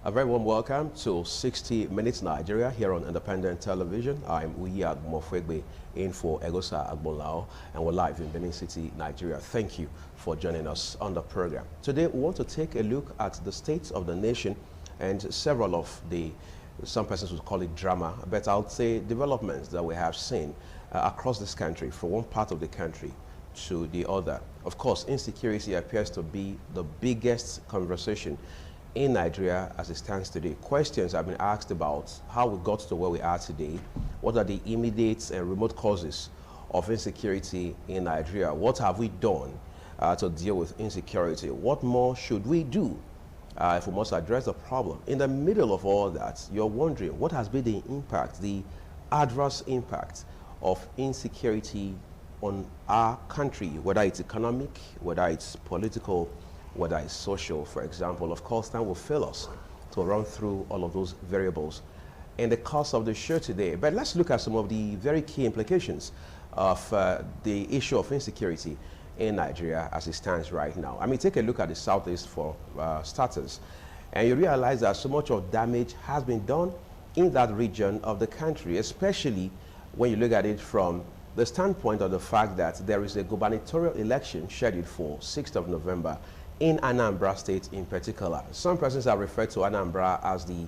A very warm welcome to 60 Minutes Nigeria here on Independent Television. I'm Uyag Mofwegbe in for Egosa Agbolao, and we're live in Benin City, Nigeria. Thank you for joining us on the program. Today, we want to take a look at the state of the nation and several of some persons would call it drama, but I would say developments that we have seen across this country, from one part of the country to the other. Of course, insecurity appears to be the biggest conversation in Nigeria as it stands today. Questions have been asked about how we got to where we are today. What are the immediate and remote causes of insecurity in Nigeria? What have we done to deal with insecurity? What more should we do if we must address the problem? In the middle of all that, you're wondering what has been the impact, the adverse impact of insecurity on our country, whether it's economic, whether it's political, whether it's social, for example. Of course, time will fail us to run through all of those variables in the course of the show today. But let's look at some of the very key implications of the issue of insecurity in Nigeria as it stands right now. I mean, take a look at the Southeast for starters, and you realize that so much of damage has been done in that region of the country, especially when you look at it from the standpoint of the fact that there is a gubernatorial election scheduled for 6th of November in Anambra State in particular. Some persons have referred to Anambra as the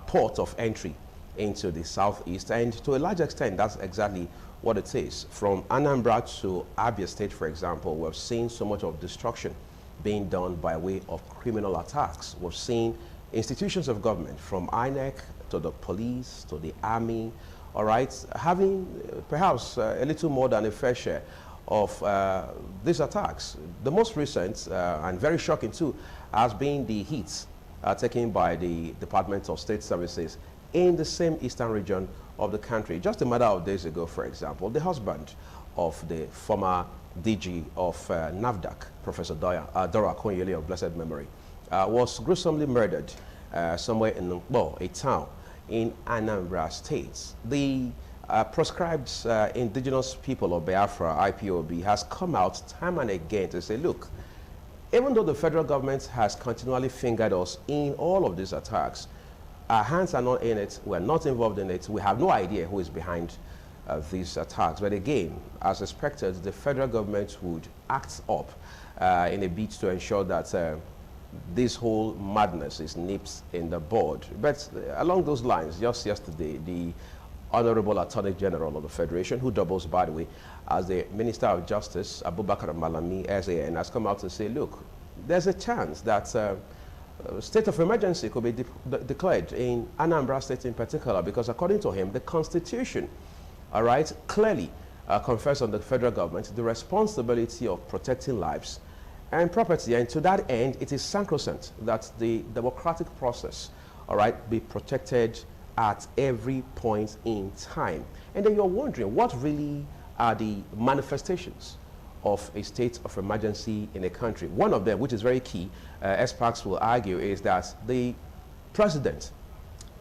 port of entry into the Southeast, and to a large extent, that's exactly what it is. From Anambra to Abia State, for example, we've seen so much of destruction being done by way of criminal attacks. We've seen institutions of government, from INEC to the police to the army, all right, having perhaps a little more than a fair share of these attacks. The most recent, and very shocking too, has been the hits taken by the Department of State Services in the same eastern region of the country. Just a matter of days ago, for example, the husband of the former DG of NAFDAC, Professor Dora Akonyele of blessed memory, was gruesomely murdered somewhere in a town in Anambra State. The proscribed indigenous people of Biafra, IPOB, has come out time and again to say, look, even though the federal government has continually fingered us in all of these attacks, our hands are not in it, we're not involved in it, we have no idea who is behind these attacks. But again, as expected, the federal government would act up in a bid to ensure that this whole madness is nipped in the bud. But along those lines, just yesterday, the Honorable Attorney General of the Federation, who doubles, by the way, as the Minister of Justice, Abubakar Malami, SAN, has come out to say, look, there's a chance that state of emergency could be declared in Anambra State in particular, because according to him, the Constitution, all right, clearly confers on the federal government the responsibility of protecting lives and property. And to that end, it is sacrosanct that the democratic process, all right, be protected at every point in time. And then you're wondering, what really are the manifestations of a state of emergency in a country? One of them, which is very key, experts will argue, is that the president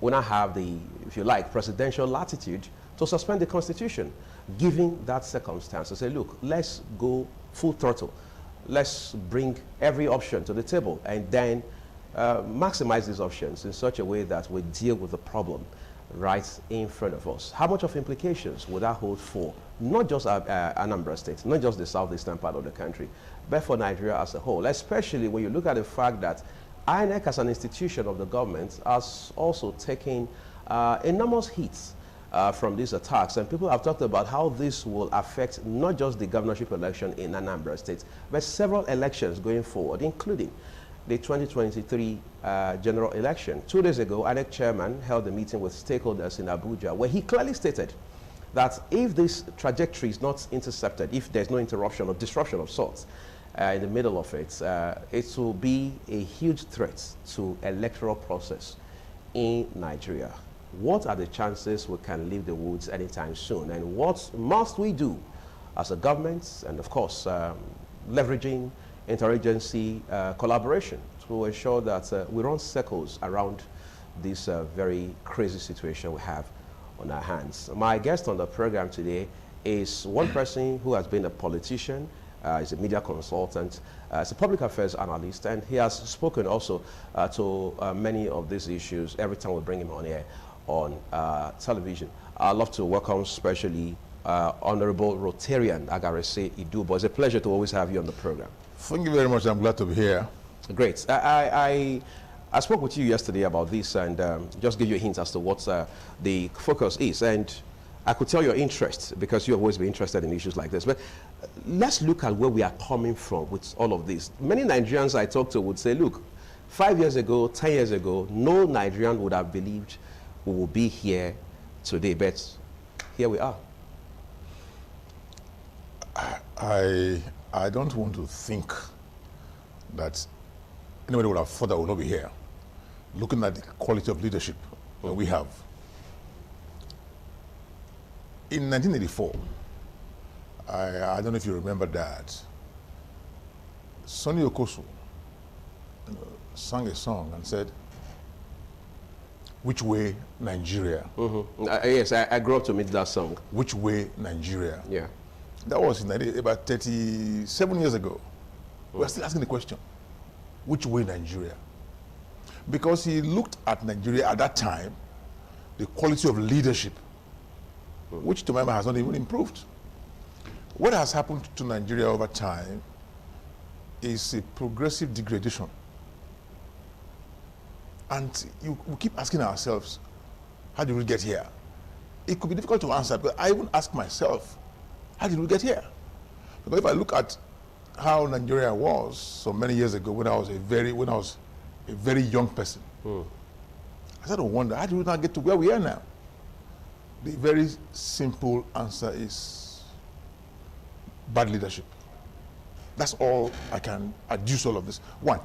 will not have the, if you like, presidential latitude to suspend the Constitution, given that circumstance, to say, look, let's go full throttle. Let's bring every option to the table and then maximize these options in such a way that we deal with the problem right in front of us. How much of implications would that hold for not just Anambra State, not just the southeastern part of the country, but for Nigeria as a whole, especially when you look at the fact that INEC as an institution of the government has also taken enormous hits from these attacks, and people have talked about how this will affect not just the governorship election in Anambra State, but several elections going forward, including the 2023 general election. 2 days ago, INEC chairman held a meeting with stakeholders in Abuja, where he clearly stated that if this trajectory is not intercepted, if there's no interruption or disruption of sorts in the middle of it, it will be a huge threat to electoral process in Nigeria. What are the chances we can leave the woods anytime soon? And what must we do as a government, and of course, leveraging interagency collaboration to ensure that we run circles around this very crazy situation we have on our hands? My guest on the program today is one person who has been a politician, He's a media consultant. He's a public affairs analyst, and he has spoken also to many of these issues every time we bring him on air on television. I'd love to welcome especially Honorable Rotarian Agarese Idubo. It's a pleasure to always have you on the program. Thank you very much. I'm glad to be here. Great. I spoke with you yesterday about this and just give you a hint as to what the focus is. And I could tell your interest because you have always been interested in issues like this. But let's look at where we are coming from with all of this. Many Nigerians I talk to would say, look, 5 years ago, 10 years ago, no Nigerian would have believed we will be here today. But here we are. I don't want to think that anybody would have thought that we would not be here. Looking at the quality of leadership that we have. In 1984, I don't know if you remember that, Sonny Okosu sang a song and said, "Which way, Nigeria?" Yes, I grew up to meet that song. Which way, Nigeria? Yeah. That was about 37 years ago. We're still asking the question, which way, Nigeria? Because he looked at Nigeria at that time, the quality of leadership, which to my mind has not even improved. What has happened to Nigeria over time is a progressive degradation. And we keep asking ourselves, how did we get here? It could be difficult to answer, but I even ask myself, how did we get here? Because if I look at how Nigeria was so many years ago when I was a very young person, I started to wonder, how did we not get to where we are now? The very simple answer is bad leadership. That's all I can adduce all of this. One,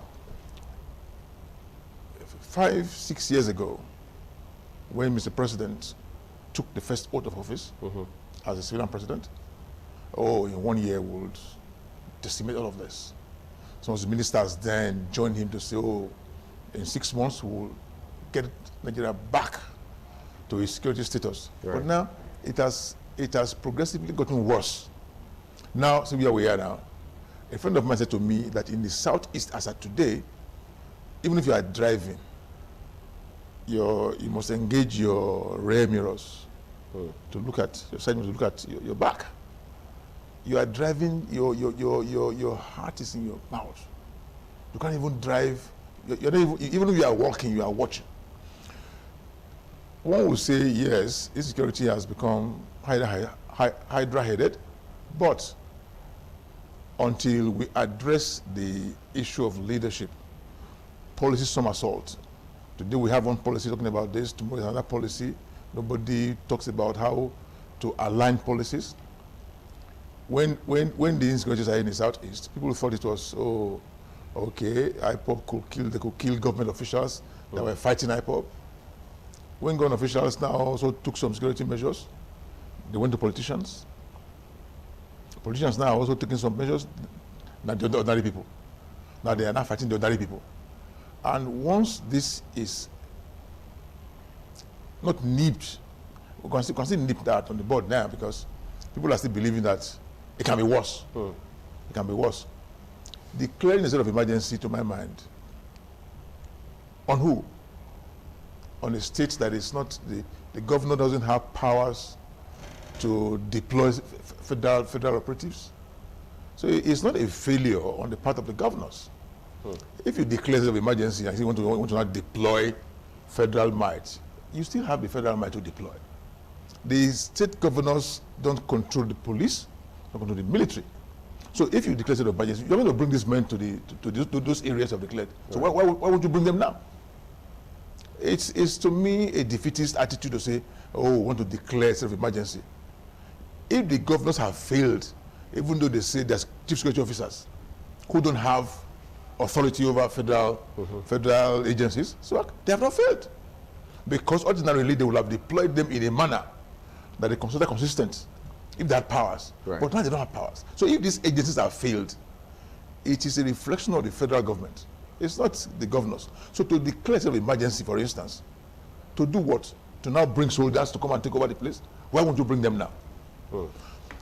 5, 6 years ago, when Mr. President took the first oath of office as a civilian president, in 1 year we'll decimate all of this. Some of the ministers then joined him to say, in 6 months we'll get Nigeria back to its security status. Right. But now it has progressively gotten worse. Now, see where we are now. A friend of mine said to me that in the southeast, as at today, even if you are driving, you must engage your rear mirrors to look at your side mirrors, to look at your back. You are driving, your heart is in your mouth. You can't even drive. You're not even if you are walking, you are watching. One will say, yes, insecurity has become hydra-headed, but until we address the issue of leadership, policy somersault. Today we have one policy talking about this, tomorrow another policy. Nobody talks about how to align policies. When the insecurities are in the southeast, people thought it was, okay, IPOB could kill government officials that were fighting IPOB. When government officials now also took some security measures, they went to politicians. Politicians now are also taking some measures, not the ordinary people. Now they are not fighting the ordinary people. And once this is not nipped, we can still nip that on the board now because people are still believing that it can be worse. It can be worse. Declaring a state of emergency, to my mind, on who? On a state that is not, the governor doesn't have powers to deploy federal operatives. So it's not a failure on the part of the governors. If you declare a state of emergency and you want to not deploy federal might, you still have the federal might to deploy. The state governors don't control the police, don't control the military. So if you declare a state of emergency, you're going to bring these men to those areas of declared. So why would you bring them now? It's to me a defeatist attitude to say, we want to declare a state of emergency. If the governors have failed, even though they say there's chief security officers who don't have authority over federal agencies, so they have not failed. Because ordinarily they will have deployed them in a manner that they consider consistent if they had powers. Right. But now they don't have powers. So if these agencies have failed, it is a reflection of the federal government. It's not the governors. So to declare a state of emergency, for instance, to do what? To now bring soldiers to come and take over the place? Why won't you bring them now?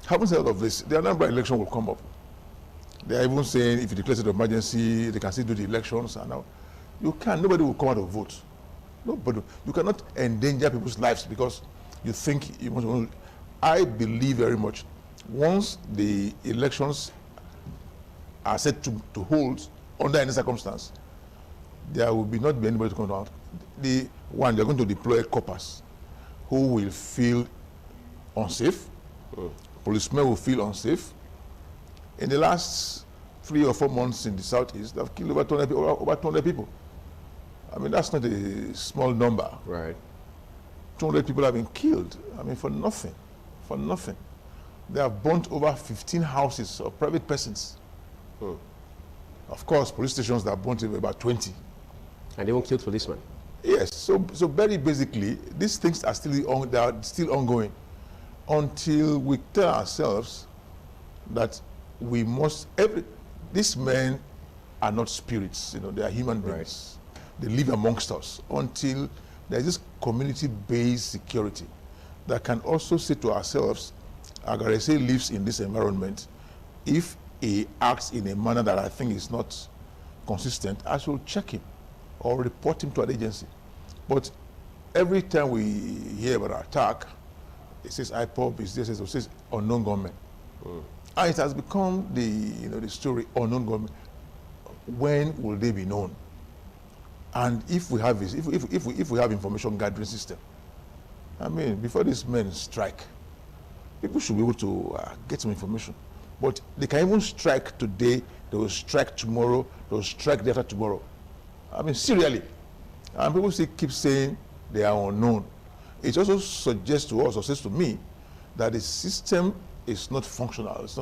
Having said all of this, the Anambra election will come up. They are even saying if you declare state of emergency, they can still do the elections. And now, you can't. Nobody will come out to vote. Nobody. You cannot endanger people's lives because you think you want to. I believe very much. Once the elections are set to hold under any circumstance, there will not be anybody to come out. They're going to deploy coppers who will feel unsafe. Policemen will feel unsafe. In the last 3 or 4 months in the southeast, they've killed over 200 people. I mean, that's not a small number. Right. 200 people have been killed. I mean, for nothing. For nothing. They have burnt over 15 houses of private persons. Of course, police stations that have burnt about 20. And they won't kill policemen. Yes. So very basically, these things are still ongoing until we tell ourselves that we must. These men are not spirits. They are human beings. Right. They live amongst us. Until there is this community-based security that can also say to ourselves, Agarese lives in this environment. If he acts in a manner that I think is not consistent, I should check him or report him to an agency. But every time we hear about an attack, it says IPOB, it says unknown gunmen. And it has become the story, unknown gunmen. When will they be known? And if we have this, if we have information gathering system, I mean, before these men strike, people should be able to get some information. But they can even strike today, they will strike tomorrow, they will strike the after tomorrow. I mean, serially. And people keep saying they are unknown. It also suggests to us, or says to me, that the system is not functional. It's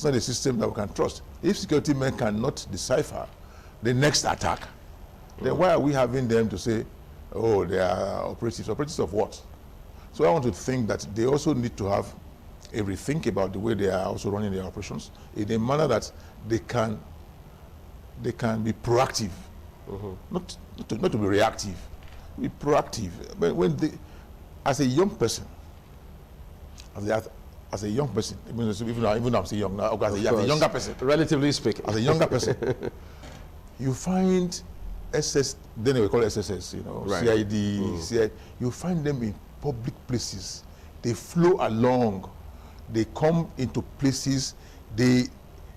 not a system that we can trust. If security men cannot decipher the next attack, then why are we having them to say, oh, they are operatives? Operatives of what? So I want to think that they also need to have a rethink about the way they are also running their operations in a manner that they can be proactive, not to be reactive, be proactive. As a young person, as a young person, even though I'm still young now, as a younger person, relatively speaking, as a younger person, you find SS, then we call SSS, right. CID, CID, you find them in public places. They flow along. They come into places. They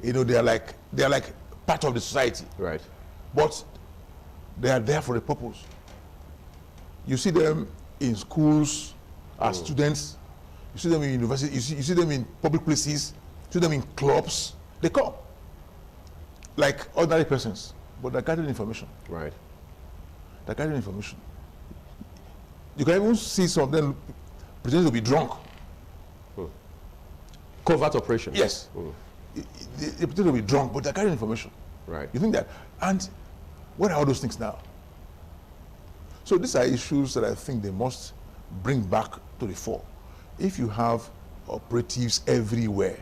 are like part of the society. Right. But they are there for a purpose. You see them in schools as students. You see them in universities. You see them in public places. You see them in clubs. They come like ordinary persons, but they're gathering information. Right. They're gathering information. You can even see some of them pretending to be drunk. Covert operation. Yes. They pretend to be drunk, but they're gathering information. Right. You think that? And what are all those things now? So these are issues that I think they must bring back to the fore. If you have operatives everywhere,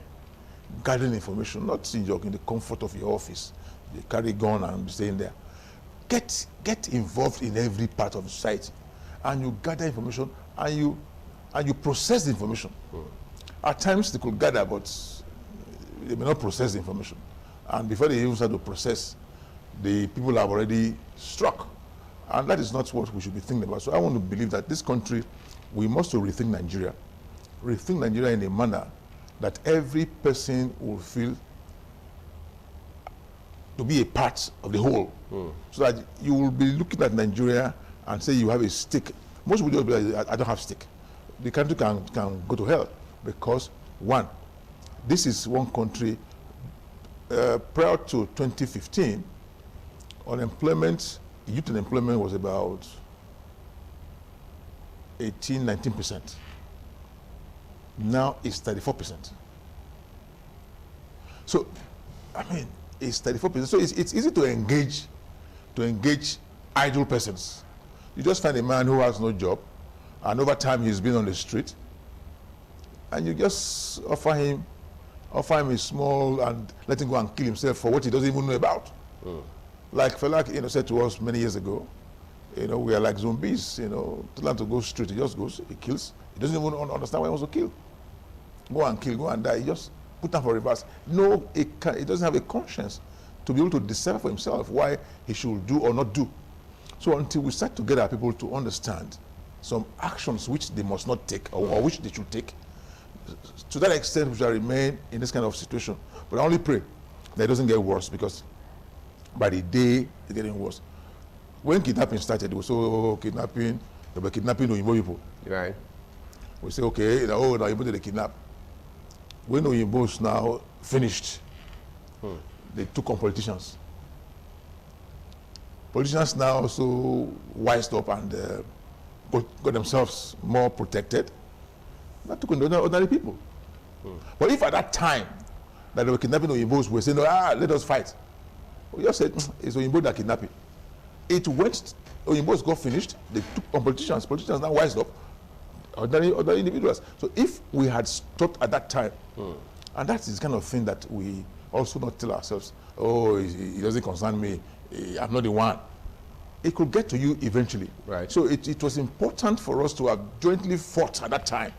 gathering information, not in the comfort of your office, you carry a gun and be staying there. Get involved in every part of the society, and you gather information, and you process the information. At times they could gather, but they may not process the information. And before they even start to process, the people have already struck. And that is not what we should be thinking about. So I want to believe that this country, we must rethink Nigeria. Rethink Nigeria in a manner that every person will feel to be a part of the whole. So that you will be looking at Nigeria and say you have a stake. Most people just be like, I don't have stake. The country can go to hell because, one, this is one country, prior to 2015, unemployment, youth unemployment was about 19%. Now it's 34%. So, I mean, it's 34%. So it's easy to engage idle persons. You just find a man who has no job, and over time he's been on the street, and you just offer him a small and let him go and kill himself for what he doesn't even know about. Like Fela, said to us many years ago, we are like zombies. Tell him to go straight, he just goes, he kills. He doesn't even understand why he wants to kill. Go and kill, go and die. put down for reverse. No, it doesn't have a conscience to be able to decide for himself why he should do or not do. So until we start to get our people to understand some actions which they must not take or which they should take, to that extent we shall remain in this kind of situation. But I only pray that it doesn't get worse, because by the day it's getting worse. When kidnapping started, it was kidnapping, they were kidnapping Oyinbo people. Right. We say, okay, now Oyinbo did the kidnap. When Oyinbo's now finished, they took on politicians. Politicians now also wised up and got themselves more protected. That took on the ordinary people. But if at that time that they were kidnapping Oyimbos, we were saying, let us fight. We just said, it's Oyinbo that kidnapping. It went, Oyimbos got finished, they took on politicians. Politicians now wised up, ordinary individuals. So if we had stopped at that time, and that is the kind of thing that we also not tell ourselves, oh, it doesn't concern me, I'm not the one. It could get to you eventually. Right. So it was important for us to have jointly fought at that time,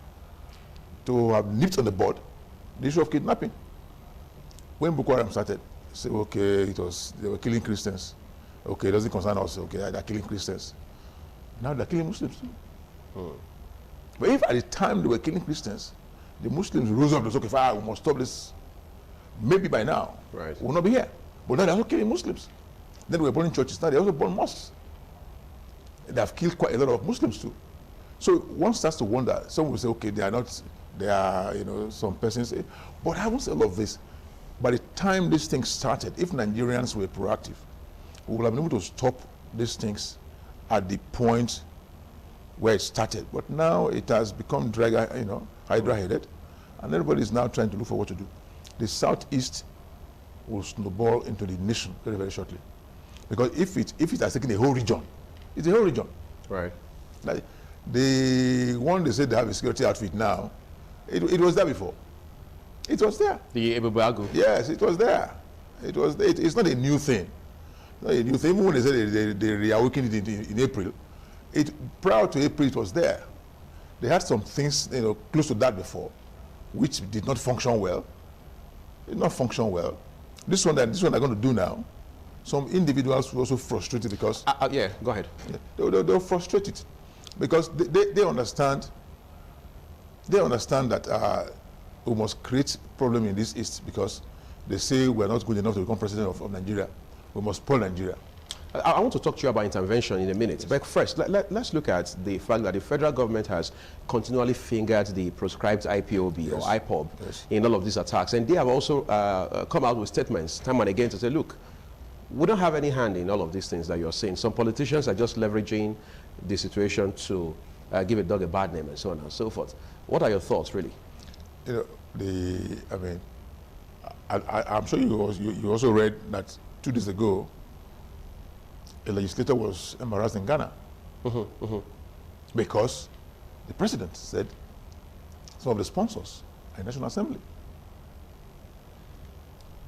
to have nipped on the bud the issue of kidnapping. When Boko Haram started, say, okay, they were killing Christians. Okay, it doesn't concern us. Okay, they're killing Christians. Now they're killing Muslims too. But if at the time they were killing Christians, the Muslims rose up and said, okay, we must stop this. Maybe by now, we'll not be here. But now they're also killing Muslims. Then we're burning churches. Now they also burn mosques. They have killed quite a lot of Muslims too. So one starts to wonder. Some will say, okay, they are not, they are, some persons say, but having said all of this, by the time these things started, if Nigerians were proactive, we would have been able to stop these things at the point where it started. But now it has become hydra-headed, and everybody is now trying to look for what to do. The Southeast will snowball into the nation very, very shortly. Because if it has taken a whole region, it's a whole region. Right. Like the one they said they have a security outfit now, it was there before. It was there. The Ebubagu. Yes, it was there. It's not a new thing. Not a new thing. Even when they said they reawakened it in April, prior to April it was there. They had some things close to that before, which did not function well. It did not function well. This one they're going to do now, some individuals were also frustrated because yeah, go ahead. Yeah, they were frustrated because they understand. They understand that we must create problem in this East because they say we're not good enough to become president of Nigeria. We must spoil Nigeria. I want to talk to you about intervention in a minute. Yes. But first, let's look at the fact that the federal government has continually fingered the proscribed IPOB or IPOB in all of these attacks. And they have also come out with statements time and again to say, look, we don't have any hand in all of these things that you're saying. Some politicians are just leveraging the situation to give a dog a bad name and so on and so forth. What are your thoughts, really? I'm sure you also read that 2 days ago, a legislator was embarrassed in Ghana because the president said some of the sponsors are in National Assembly.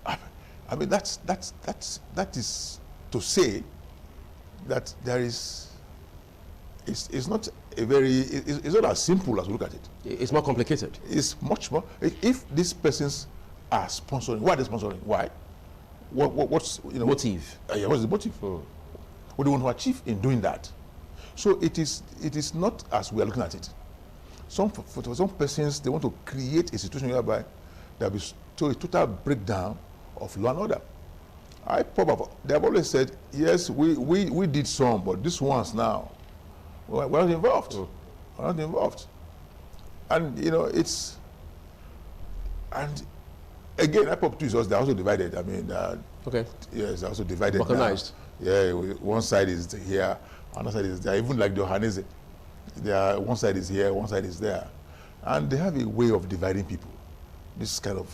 I mean that is to say that there is. It's not a very. It's not as simple as we look at it. It's more complicated. It's much more. If these persons are sponsoring, why are they sponsoring? Why? What's motive? What's the motive? What do you want to achieve in doing that? So it is not as we are looking at it. For some persons, they want to create a situation whereby there will be a total breakdown of law and order. They have always said, yes, we did some, but these ones now, we're not involved. We're not involved. And it's, and again, IPOB too is also, they're also divided. I mean, okay. Yes, they're also divided. Organized. Yeah, one side is here, another side is there. Even like the Ohanese, one side is here, one side is there. And they have a way of dividing people. This kind of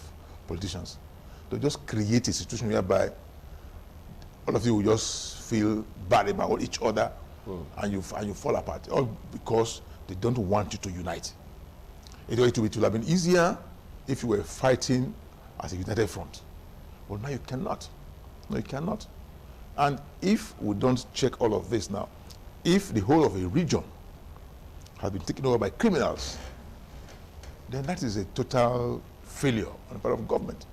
politicians. They just create a situation whereby all of you will just feel bad about each other and you fall apart. All because they don't want you to unite. It would have been easier if you were fighting as a united front. But now you cannot. No, you cannot. And if we don't check all of this now, if the whole of a region has been taken over by criminals, then that is a total failure on the part of government.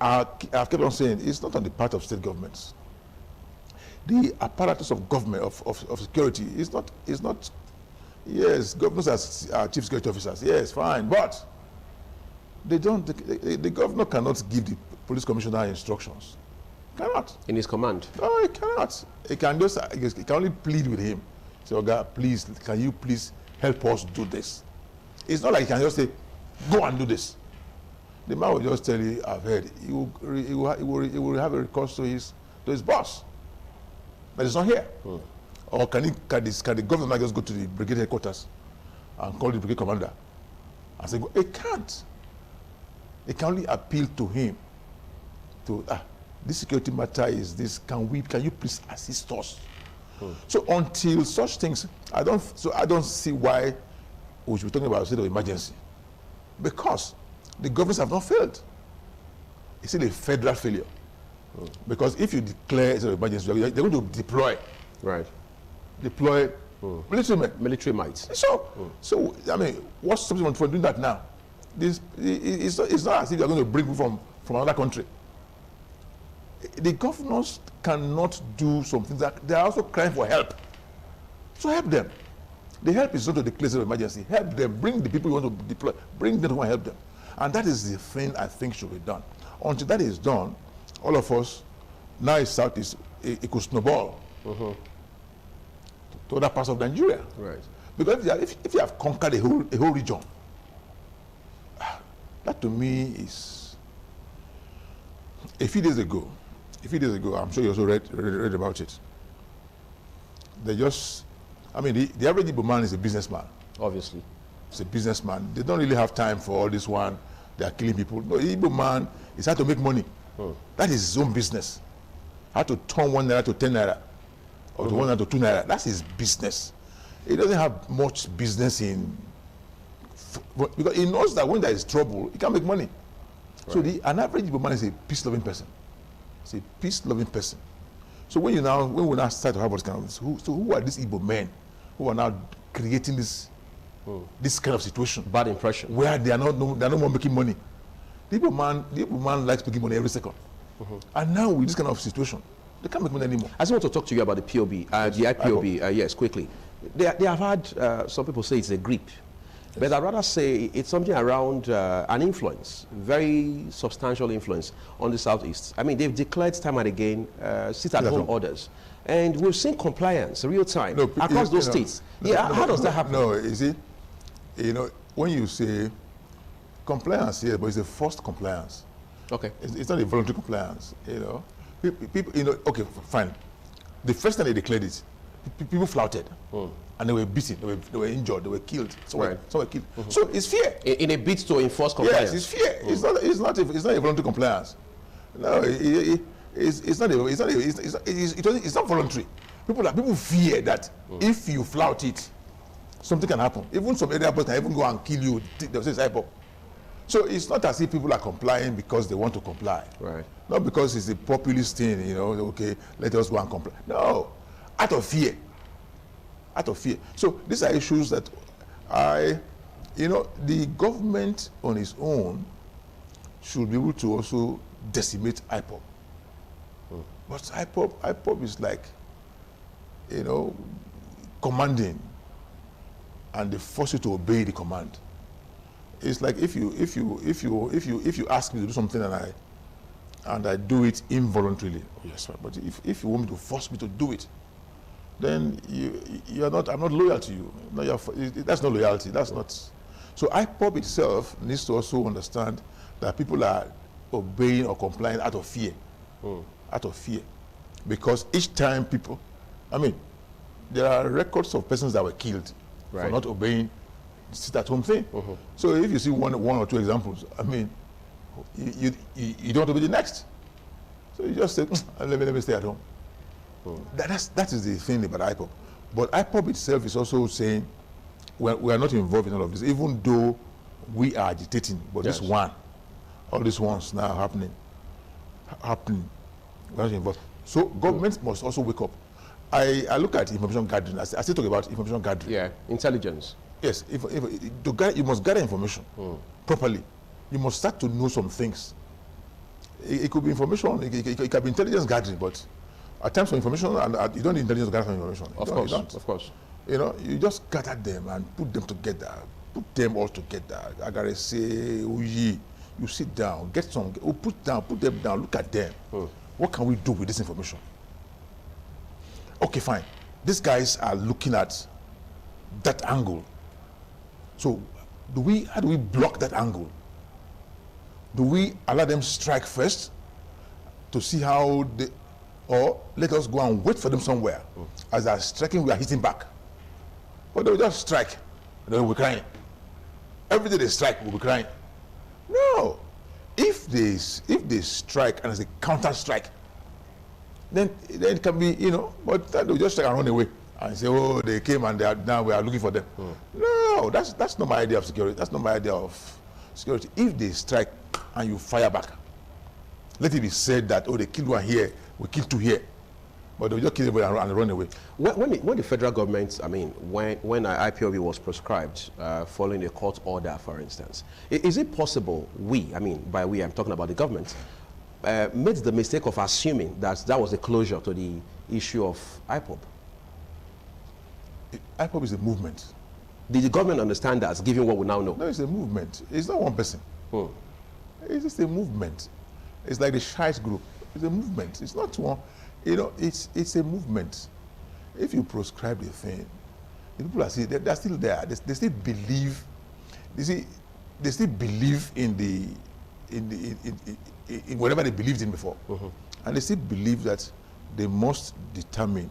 I've kept on saying it's not on the part of state governments. The apparatus of government, of security, is not, yes, governors are chief security officers, yes, fine, but they don't, the governor cannot give the police commissioner instructions. Cannot. In his command? No, he cannot. He can just, he can only plead with him. Say, oh God, please, can you please help us do this? It's not like he can just say, go and do this. The man will just tell you, I've heard. He will have a recourse to his boss. But it's not here. Or can the governor just go to the brigade headquarters and call the brigade commander and say, it can't. It can only appeal to him. To this security matter is this. Can you please assist us? So until such things, I don't see why we should be talking about a state of emergency, because the governments have not failed. It's still a federal failure. Because if you declare a state of emergency, they're going to deploy. Right. Deploy military might. So I mean, what's something for doing that now? It's not as if they're going to bring people from another country. The governors cannot do something that they are also crying for help. So help them. The help is not to declare state of emergency. Help them. Bring the people you want to deploy. Bring them to help them. And that is the thing I think should be done. Until that is done, all of us, now it's Southeast, it could snowball to other parts of Nigeria. Right. Because if you have conquered a whole region, that to me is, a few days ago, I'm sure you also read about it. They just, I mean, the average Igbo man is a businessman. Obviously. It's a businessman. They don't really have time for all this one. They are killing people. No, the Igbo man is how to make money. That is his own business. How to turn 1 naira to 10 naira, or to 1 naira to 2 naira. That's his business. He doesn't have much business in, because he knows that when there is trouble, he can make money. Right. So an average Igbo man is a peace-loving person. It's a peace-loving person. So when we now start to have this kind of, who are these Igbo men who are now creating this kind of situation? Bad impression. Where they are no more making money. The Igbo man likes making money every second. And now with this kind of situation, they can't make money anymore. I just want to talk to you about the POB, the IPOB. Yes, quickly. They have had, some people say it's a grip. Yes. But I'd rather say it's something around an influence, very substantial influence on the Southeast. I mean, they've declared time and again sit-at-home orders. And we've seen compliance real time across those states. How does that happen? No, you see, when you say compliance here, but it's a forced compliance. Okay. It's not a voluntary compliance, People, okay, fine. The first time they declared it, people flouted. And they were beaten, they were injured, they were killed. Some were killed. So it's fear. In a bid to enforce compliance. Yes, it's fear. It's not a voluntary compliance. No, it's not voluntary. People fear that if you flout it, something can happen. Even some area boys can even go and kill you. They'll say it's hypo. So it's not as if people are complying because they want to comply. Right. Not because it's a populist thing, okay, let us go and comply. No, out of fear. Out of fear. So these are issues that the government on its own should be able to also decimate IPOB. But IPOB is like, commanding, and they force you to obey the command. It's like if you ask me to do something and I do it involuntarily, yes, but if you want me to force me to do it, then I'm not loyal to you. No, that's not loyalty. That's not. So IPOB itself needs to also understand that people are obeying or complying out of fear. Out of fear. Because each time people, there are records of persons that were killed for not obeying the sit-at-home thing. So if you see one or two examples, you don't obey the next. So you just say, let me stay at home. That is the thing about IPOB. But IPOB itself is also saying we are not involved in all of this, even though we are agitating. But this one, all these ones now happening. We're not involved. So governments must also wake up. I look at information gathering. I still talk about information gathering. Yeah, intelligence. Yes, you must gather information properly. you must start to know some things. It could be information, it can be intelligence gathering, but at times for information, and you don't need intelligence to gather information. Of course. You know, you just gather them and put them together, put them all together. I gotta say, you sit down, get some, put them down, look at them. What can we do with this information? Okay, fine. These guys are looking at that angle. So, how do we block that angle? Do we allow them strike first to see how they, or let us go and wait for them somewhere? As they're striking, we are hitting back. But they will just strike, and then we'll be crying. Every day they strike, we'll be crying. No. If they strike and it's a counter strike, then it can be, you know, but they'll just strike and run away and say, oh, they came and now we are looking for them. No, that's not my idea of security. That's not my idea of security. If they strike and you fire back, let it be said that, oh, they killed one here, we killed two here. But they'll just kill everybody and run away. When the federal government, I mean, when IPOB was prescribed following a court order, for instance, is it possible by we, I'm talking about the government, made the mistake of assuming that was a closure to the issue of IPOB? IPOB is a movement. Did the government understand that, given what we now know? No, it's a movement. It's not one person. It's just a movement. It's like the Shiite group. It's a movement. It's not one. You know, it's a movement. If you proscribe the thing, the people are still they're still there. They still believe. They still believe in whatever they believed in before, and they still believe that they must determine.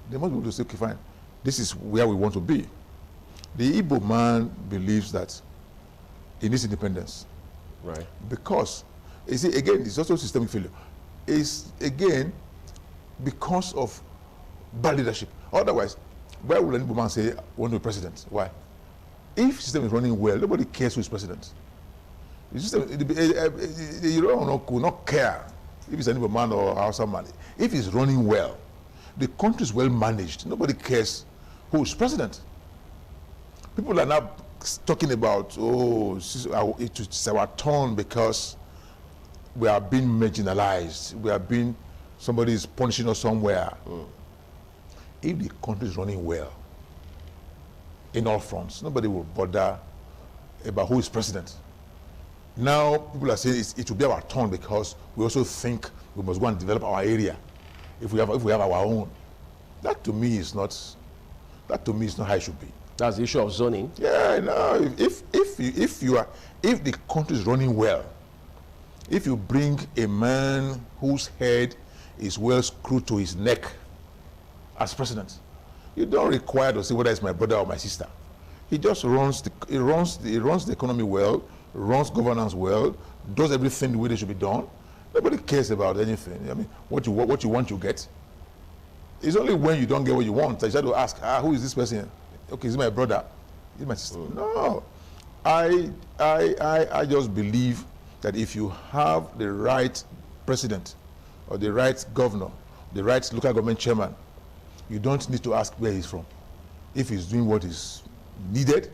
They must be able to say, okay, fine, this is where we want to be. The Igbo man believes that he needs independence, right? Because you see, again, it's also systemic failure. Is again because of bad leadership. Otherwise, why would an Igbo man say, I want to be president? Why? If the system is running well, nobody cares who is president. The system, you will not care if it's an Igbo man or Hausa man. If it's running well, the country is well managed, nobody cares who is president. People are now talking about, oh, it's our turn because we are being marginalized. Somebody is punishing us somewhere. If the country is running well, in all fronts, nobody will bother about who is president. Now, people are saying it will be our turn because we also think we must go and develop our area if we have our own. That to me is not how it should be. That's the issue of zoning. Yeah, no. If the country is running well, if you bring a man whose head is well screwed to his neck as president, you don't require to say whether it's my brother or my sister. He just runs the economy well, runs governance well, does everything the way they should be done. Nobody cares about anything. I mean, what you want, you get. It's only when you don't get what you want that you have to ask, who is this person? Okay, is it my brother? Is it my sister? No. I just believe that if you have the right president or the right governor, the right local government chairman, you don't need to ask where he's from. If he's doing what is needed,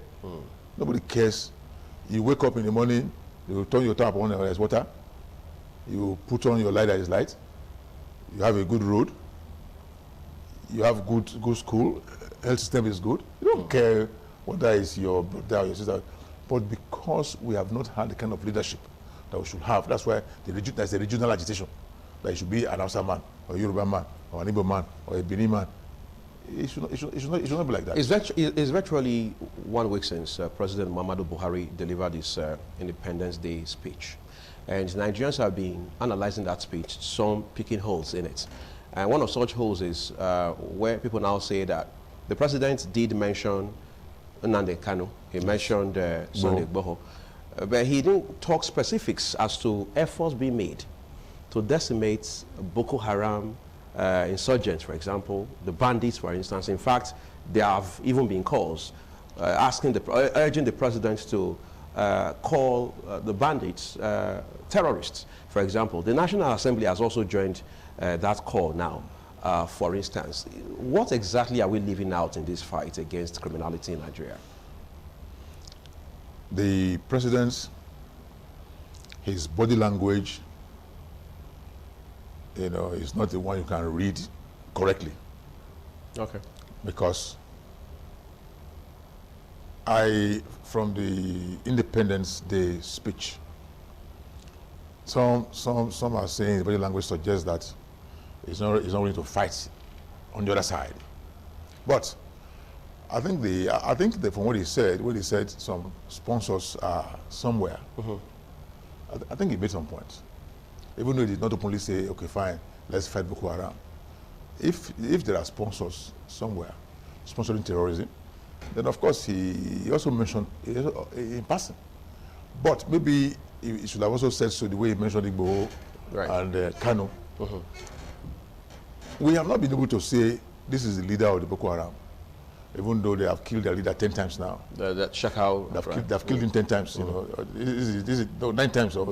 nobody cares. You wake up in the morning, you turn your tap on, there's water. You put on your light, there is light. You have a good road. You have good school. Health system is good. You don't care whether it's your brother or your sister. But because we have not had the kind of leadership that we should have, that's why there's a regional agitation. That it should be an Hausa man, or a Yoruba man, or an Igbo man, or a Benin man. It should not be like that. It's virtually 1 week since President Muhammadu Buhari delivered his Independence Day speech. And Nigerians have been analyzing that speech, some picking holes in it. And one of such holes is where people now say that the president did mention Nnamdi Kanu. He mentioned Sunday Igboho. But he didn't talk specifics as to efforts being made to decimate Boko Haram insurgents, for example, the bandits, for instance. In fact, there have even been calls urging the president to call the bandits terrorists, for example. The National Assembly has also joined that call now, for instance. What exactly are we leaving out in this fight against criminality in Nigeria? the president, his body language, you know, is not the one you can read correctly. Okay. Because from the Independence Day speech, some are saying the body language suggests that he's not willing to fight on the other side. But I think from what he said some sponsors are somewhere. I think he made some points. Even though he did not openly say, okay, fine, let's fight Boko Haram. If there are sponsors somewhere sponsoring terrorism, then of course he also mentioned in passing. But maybe he should have also said so the way he mentioned Igboho and Kano. We have not been able to say this is the leader of the Boko Haram, even though they have killed their leader 10 times now. That Shakao. They've killed him 10 times. You know, this is no, 9 times. So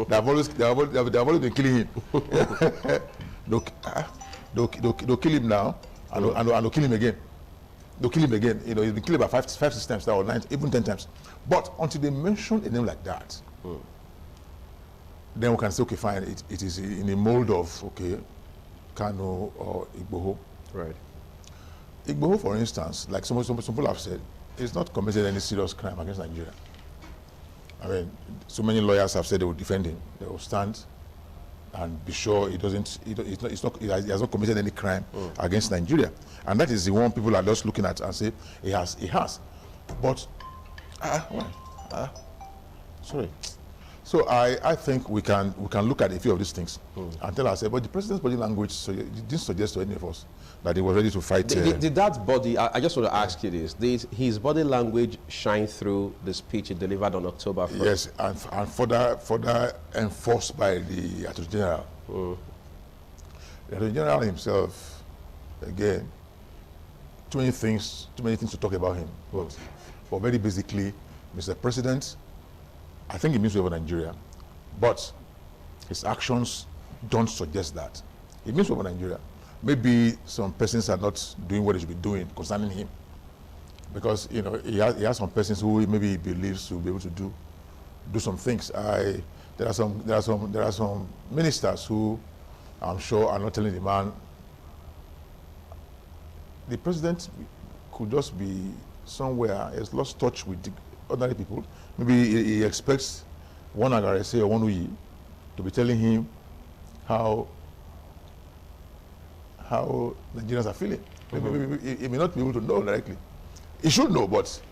they have always been killing him. They'll kill him now, and they'll kill him again. They'll kill him again. You know, he's been killed about 5, 6 times now, or 9, even 10 times. But until they mention a name like that, then we can say, okay, fine, it is in a mold of, okay, Kano or Igboho. Right. Igboho, for instance, like some people have said, is not committed any serious crime against Nigeria. I mean, so many lawyers have said they will defend him. They will stand and be sure he has not committed any crime against Nigeria. And that is the one people are just looking at and say, he has. But, sorry. So I think we can look at a few of these things and tell ourselves, but the president's body language didn't suggest to any of us that he was ready to fight. Did that body, I just want to ask you this, did his body language shine through the speech he delivered on October 1st? Yes, and further enforced by the Attorney General. The Attorney General himself, again, too many things to talk about him. But very basically, Mr. President, I think he means well for Nigeria, but his actions don't suggest that. He means well for Nigeria. Maybe some persons are not doing what they should be doing concerning him, because you know he has some persons who maybe he believes will be able to do some things. There are some ministers who I'm sure are not telling the man. The president could just be somewhere, he has lost touch with the ordinary people. Maybe he expects one Agarese or one Uyi to be telling him how Nigerians are feeling. Maybe he may not be able to know directly. He should know, but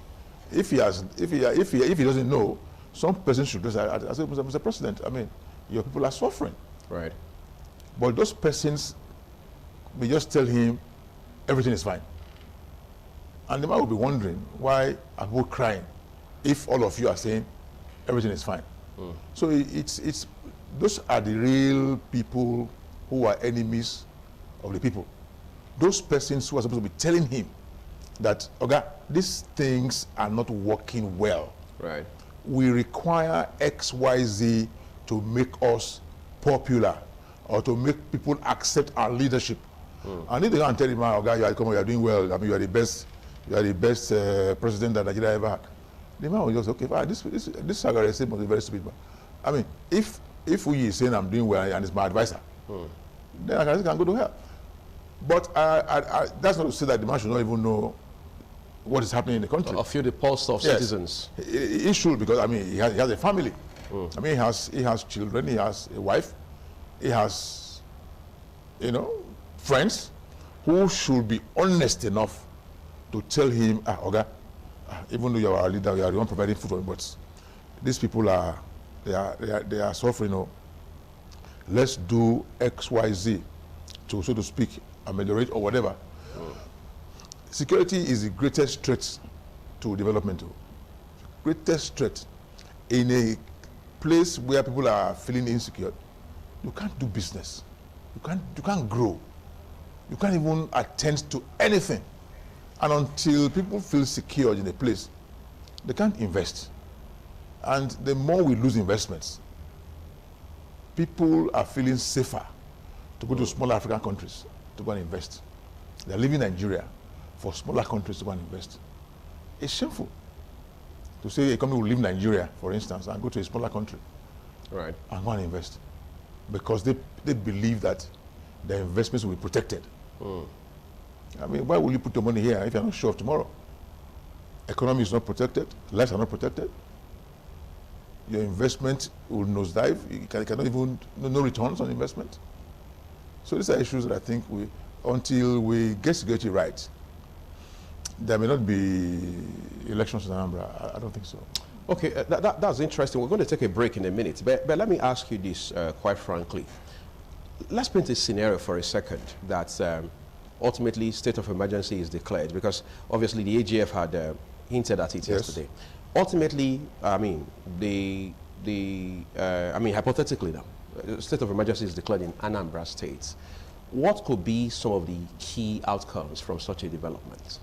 if he doesn't know, some person should just say, Mr. President, I mean, your people are suffering. Right. But those persons may just tell him everything is fine. And the man will be wondering, why are people crying if all of you are saying everything is fine? So it's those are the real people who are enemies of the people. Those persons who are supposed to be telling him that, okay, these things are not working well. Right. We require X, Y, Z to make us popular or to make people accept our leadership. And if they don't tell him, oh, God, you are doing well. I mean, you are the best president that Nigeria ever had. The man will just say, okay, this Agarese must be very stupid man. I mean, if we is saying I'm doing well and it's my advisor, then Agarese can go to hell. But that's not to say that the man should not even know what is happening in the country. Or feel the pulse of citizens. He should, because I mean he has a family. I mean he has children, he has a wife, he has, you know, friends who should be honest enough to tell him, Oga, even though you are our leader, you are the one providing food for him, but these people are suffering. You know, let's do X, Y, Z to, so to speak, ameliorate or whatever. Security is the greatest threat to development. Greatest threat. In a place where people are feeling insecure, you can't do business. You can't grow. You can't even attend to anything. And until people feel secured in a place, they can't invest. And the more we lose investments, people are feeling safer to go to smaller African countries to go and invest. They're leaving Nigeria for smaller countries to go and invest. It's shameful. to say a company will leave Nigeria, for instance, and go to a smaller country, Right. and go and invest, because they believe that their investments will be protected. I mean, why will you put your money here if you're not sure of tomorrow? Economy is not protected, lives are not protected. Your investment will nosedive. You cannot even, no returns on investment. So these are issues that I think until we get security right, there may not be elections in Anambra. I don't think so. Okay, that's interesting. We're going to take a break in a minute, but let me ask you this quite frankly. Let's paint a scenario for a second that ultimately state of emergency is declared, because obviously the AGF had hinted at it yesterday. Ultimately, I mean, hypothetically now, state of emergency is declared in Anambra State. What could be some of the key outcomes from such a development?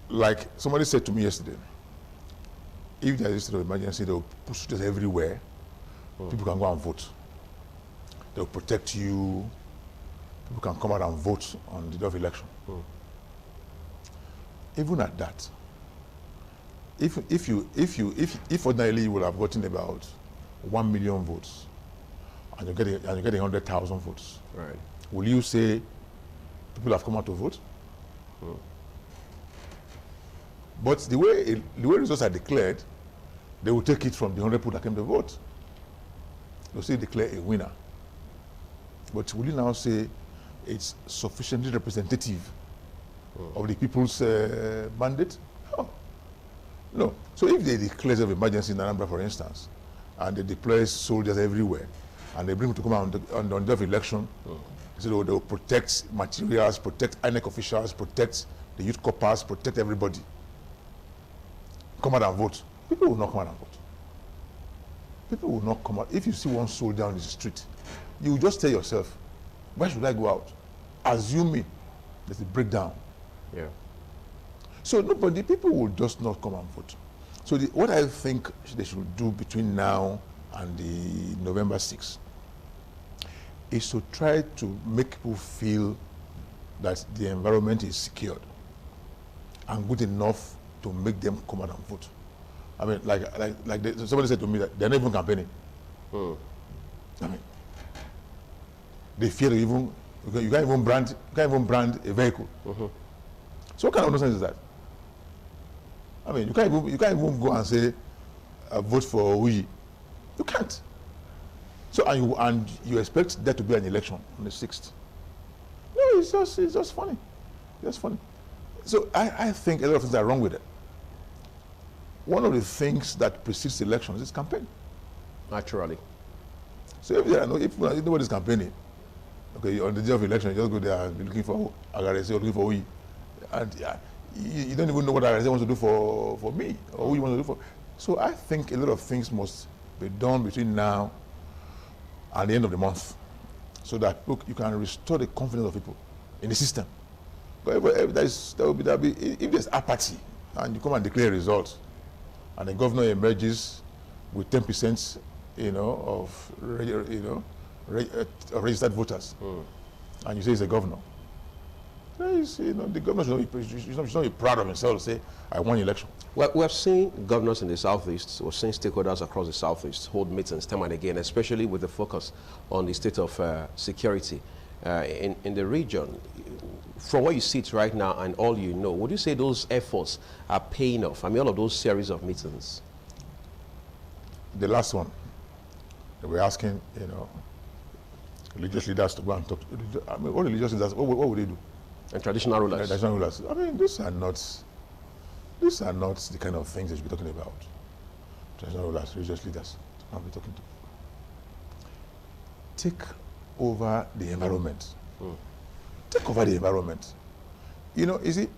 Like somebody said to me yesterday, if there is a state of emergency, they will put soldiers everywhere. People can go and vote. They will protect you. People can come out and vote on the day of election. Even at that, if ordinarily you will have gotten about 1 million votes, and you're getting 100,000 votes, Right. will you say people have come out to vote? But the way results are declared, they will take it from the 100 people that came to vote. They'll say declare a winner. But will you now say it's sufficiently representative of the people's mandate? No. No. So if they declare of emergency in Anambra, for instance, and they deploy soldiers everywhere, and they bring them to come out on the day of election, so they'll protect materials, protect INEC officials, protect the youth corps, protect everybody. Come out and vote. People will not come out and vote. People will not come out. If you see one soldier on the street, you will just tell yourself, why should I go out? Assuming there's a breakdown. Yeah. So people will just not come and vote. So what I think they should do between now and the November 6th is to try to make people feel that the environment is secured and good enough to make them come out and vote. I mean, somebody said to me that they're not even campaigning. I mean, they fear to you can't even brand a vehicle. So what kind of nonsense is that? I mean, you can't even go and say vote for Uyi. You can't. So and you expect there to be an election on the 6th. No, it's just funny. It's funny. So I think a lot of things are wrong with it. One of the things that precedes elections is campaign. Naturally. So if nobody's campaigning, okay, on the day of election, you just go there and be looking for Agarese or looking for Uyi. And you don't even know what Agarese wants to do for me or who you want to do for. So I think a lot of things must be done between now and the end of the month, so that you can restore the confidence of people in the system. But if there's apathy and you come and declare results, and the governor emerges with 10%, of registered voters, and you say he's a governor, the governor should not be proud of himself to say, I won the election. Well, we have seen governors in the Southeast, we've seen stakeholders across the Southeast hold meetings time and again, especially with the focus on the state of security in the region. From where you sit right now and all you know, would you say those efforts are paying off? I mean, all of those series of meetings. The last one, they were asking, religious leaders to go and talk. I mean, what religious leaders, what would they do? And traditional rulers. Traditional rulers. I mean, these are not the kind of things they should be talking about. Traditional rulers, religious leaders, I'll be talking to. Take over the environment. Take over the environment. You see,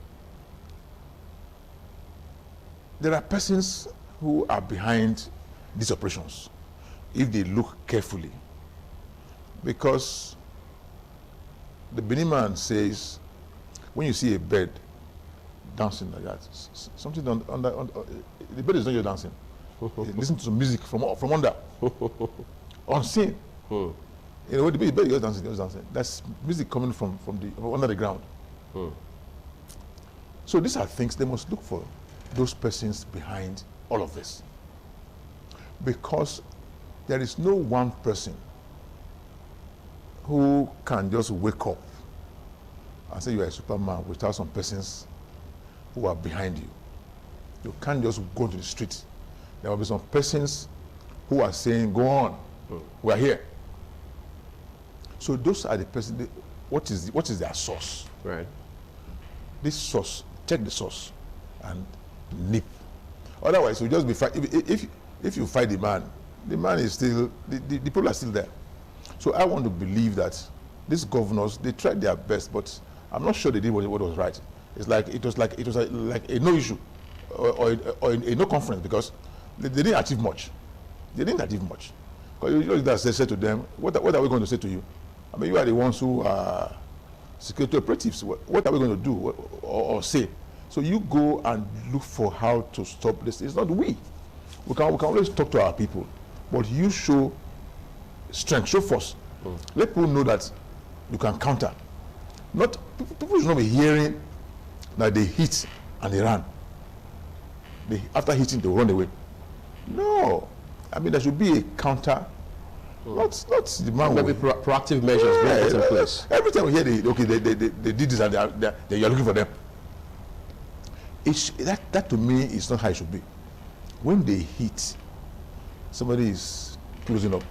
there are persons who are behind these operations, if they look carefully. Because the Benin man says, when you see a bird dancing like that, something the bird is not just dancing. Listen to some music from under, unseen. The bird is dancing. That's music coming from under the ground. So these are things they must look for. those persons behind all of this. Because there is no one person who can just wake up and say you are a Superman without some persons who are behind you. You can't just go to the street. There will be some persons who are saying, go on, we are here. So those are the persons. What is their source? Right. This source, check the source and nip. Otherwise, you'll just be fight. If you fight the man is still, the people are still there. So I want to believe that these governors, they tried their best, but I'm not sure they did what was right. It was like a no issue or a no conference, because they didn't achieve much. They didn't achieve much. Because you know that they said to them, what are we going to say to you? I mean, you are the ones who are security operatives. What are we going to do or say? So you go and look for how to stop this. It's not we. We can always talk to our people, but you show strength, show force. Let people know that you can counter. Not people should not be hearing that they hit and they ran. After hitting, they run away. No, I mean there should be a counter. Not the man. Maybe proactive measures being put in place. Every time we hear they did this and you're looking for them. That to me is not how it should be. When they hit, somebody is closing up.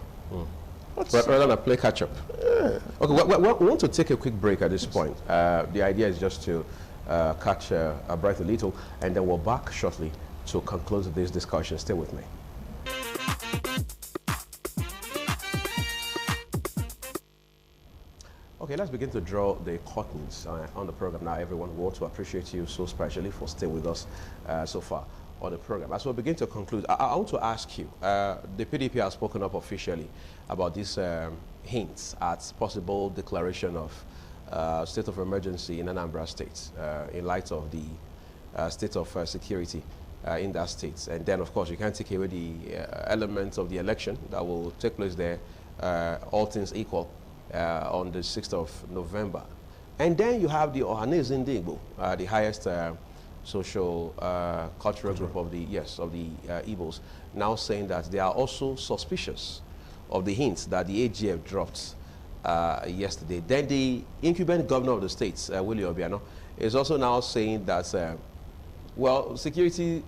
Rather than play catch up. Yeah. Okay, we want to take a quick break at this point. The idea is just to catch our breath a little, and then we're back shortly to conclude this discussion. Stay with me. Okay, let's begin to draw the curtains on the program now. Everyone, we want to appreciate you so specially for staying with us so far on the program. As we begin to conclude, I want to ask you, the PDP has spoken up officially about these hints at possible declaration of state of emergency in Anambra State in light of the state of security in that state. And then, of course, you can't take away the elements of the election that will take place there, all things equal, on the 6th of November. And then you have the Ohanese Ndigbo, the highest social cultural group of the Igbos, now saying that they are also suspicious of the hints that the AGF dropped yesterday. Then the incumbent governor of the state, Willie Obiano, is also now saying that well, security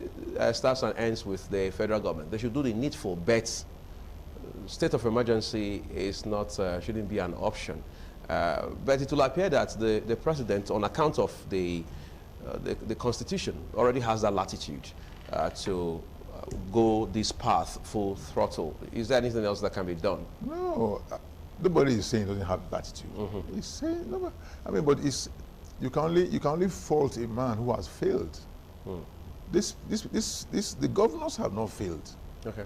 starts and ends with the federal government. They should do the needful, but state of emergency is not shouldn't be an option. But it will appear that the president, on account of the constitution, already has that latitude to go this path full throttle. Is there anything else that can be done? No, nobody is saying it doesn't have latitude. He's saying no. I mean, but you can only fault a man who has failed. The governors have not failed. Okay.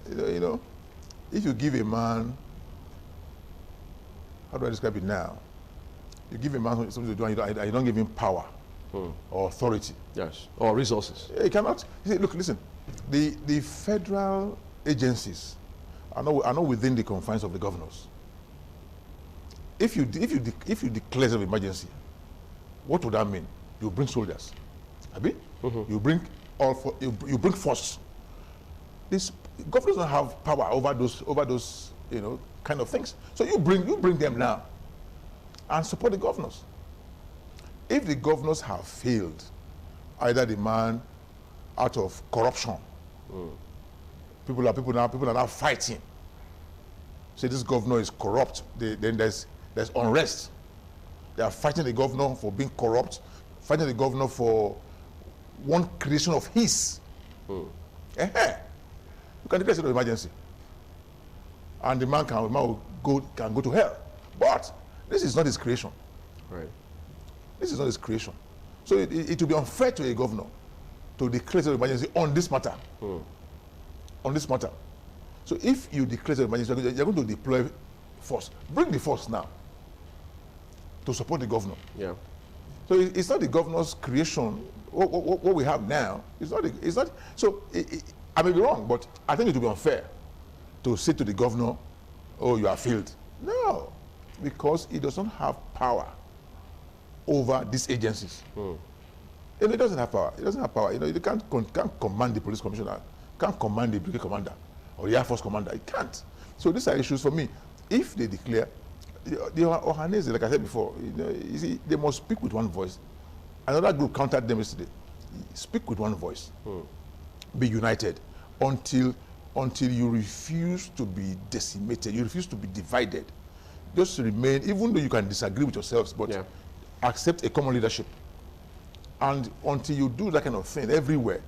You know, if you give a man, how do I describe it now? You give a man something to do and you don't give him power or authority. Yes, or resources. He cannot. Look, listen, the federal agencies are not within the confines of the governors. If you declare an emergency, what would that mean? You bring soldiers, Abi? You bring you bring force. This governors don't have power over those kind of things. So you bring them now and support the governors. If the governors have failed, either the man out of corruption, people are now fighting. Say this governor is corrupt. Then there's unrest. They are fighting the governor for being corrupt, fighting the governor for one creation of his. You can declare state of emergency, and the man will go to hell. But this is not his creation. Right. This is not his creation. So it will be unfair to a governor to declare state of emergency on this matter. On this matter. So if you declare state of emergency, you're going to deploy force. Bring the force now to support the governor. Yeah. So it's not the governor's creation. What we have now is not. It's not. So I may be wrong, but I think it would be unfair to say to the governor, "Oh, you are failed." No, because he does not have power over these agencies. You know, it doesn't have power. It doesn't have power. You know, you can't command the police commissioner, can't command the brigade commander or the Air Force commander. It can't. So these are issues for me. If they declare, the Ohanese, like I said before, you see, they must speak with one voice. Another group countered them yesterday. Speak with one voice. Be united until you refuse to be decimated. You refuse to be divided. Just remain, even though you can disagree with yourselves, but accept a common leadership. And until you do that kind of thing everywhere,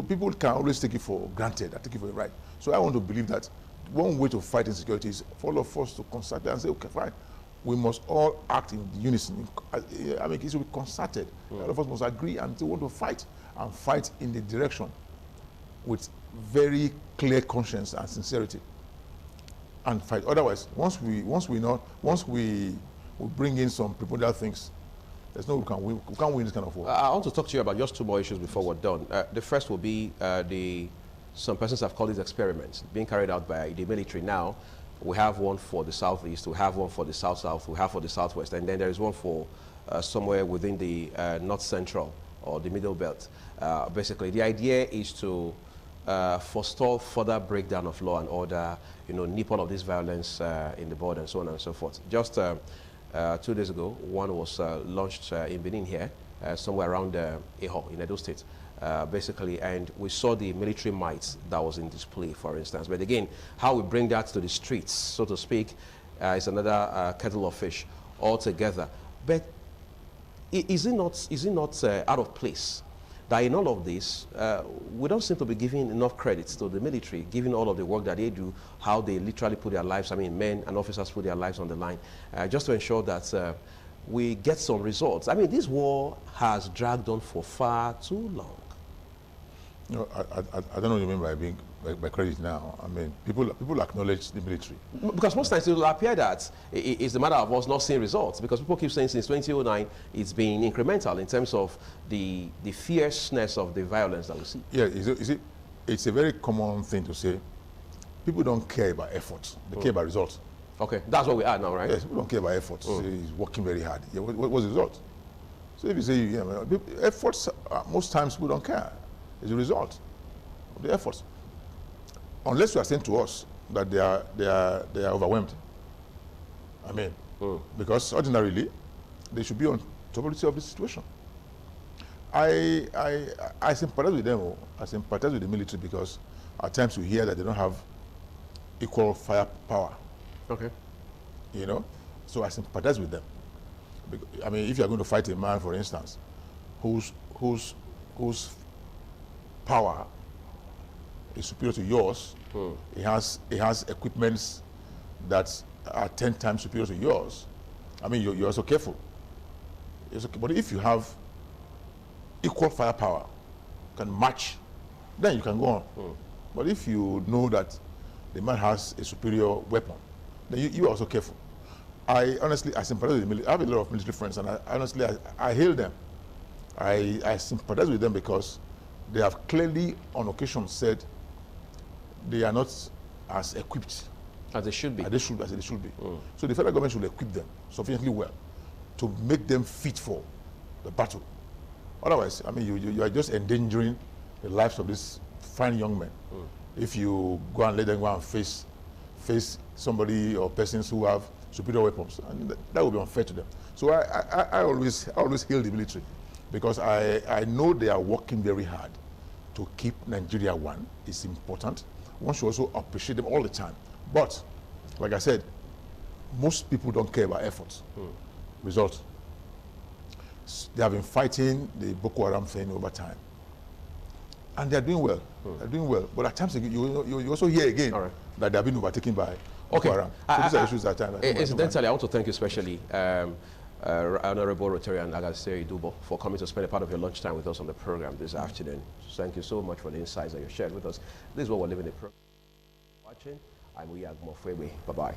people can always take it for granted, take it for a right. So I want to believe that one way to fight insecurity is for all of us to concert and say, okay, fine, we must all act in unison. I mean, it should be concerted. All of us must agree and want to fight, and fight in the direction with very clear conscience and sincerity, and fight. Otherwise, once we bring in some preponderant things, there's no we can't win this kind of war. I want to talk to you about just two more issues before we're done. The first will be some persons have called these experiments being carried out by the military. Now, we have one for the southeast, we have one for the south-south, we have for the southwest, and then there is one for somewhere within the north central or the middle belt. Basically, the idea is to forestall further breakdown of law and order, nip all of this violence in the border and so on and so forth. Just 2 days ago, one was launched in Benin here, somewhere around Eho in Edo State, basically, and we saw the military might that was in display, for instance. But again, how we bring that to the streets, so to speak, is another kettle of fish altogether. But is it not out of place that in all of this, we don't seem to be giving enough credits to the military, given all of the work that they do, how they literally put their lives, men and officers put their lives on the line, just to ensure that we get some results. I mean, this war has dragged on for far too long. No, I don't know what you mean by being by credit now. I mean, people acknowledge the military. Because most times it will appear that it's a matter of us not seeing results, because people keep saying since 2009 it's been incremental in terms of the fierceness of the violence that we see. Yeah, it's a very common thing to say. People don't care about efforts, they care about results. Okay, that's what we are now, right? Yes, people don't care about efforts. He's working very hard. Yeah, what's the result? So if you say, efforts, most times people don't care. It's a result of the efforts. Unless you are saying to us that they are overwhelmed. I mean, because ordinarily they should be on top of the situation. I sympathize with them. I sympathize with the military because at times we hear that they don't have equal firepower. Okay. So I sympathize with them. I mean, if you are going to fight a man, for instance, whose power is superior to yours, he has equipments that are 10 times superior to yours. I mean, you're also careful. But if you have equal firepower, can match, then you can go on. But if you know that the man has a superior weapon, then you are also careful. I sympathize with the military. I have a lot of military friends, and I hail them. I sympathize with them because they have clearly, on occasion, said they are not as equipped as they should be. As they should be. So the federal government should equip them sufficiently well to make them fit for the battle. Otherwise, I mean, you are just endangering the lives of these fine young men. If you go and let them go and face somebody or persons who have superior weapons, and that would be unfair to them. So I always hail the military, because I know they are working very hard to keep Nigeria one. It's important. One should also appreciate them all the time. But, like I said, most people don't care about efforts. Results. They have been fighting the Boko Haram thing over time. And they're doing well. They're doing well. But at times, you also hear again that they have been overtaken by Boko Haram. So these are issues at times. Incidentally, I want to thank you especially, Honorable Rotarian Agassi Dubo, for coming to spend a part of your lunchtime with us on the program this afternoon. Thank you so much for the insights that you shared with us. This is what we're living in the program. Watching, I'm Uyag Mofwebe. Bye-bye.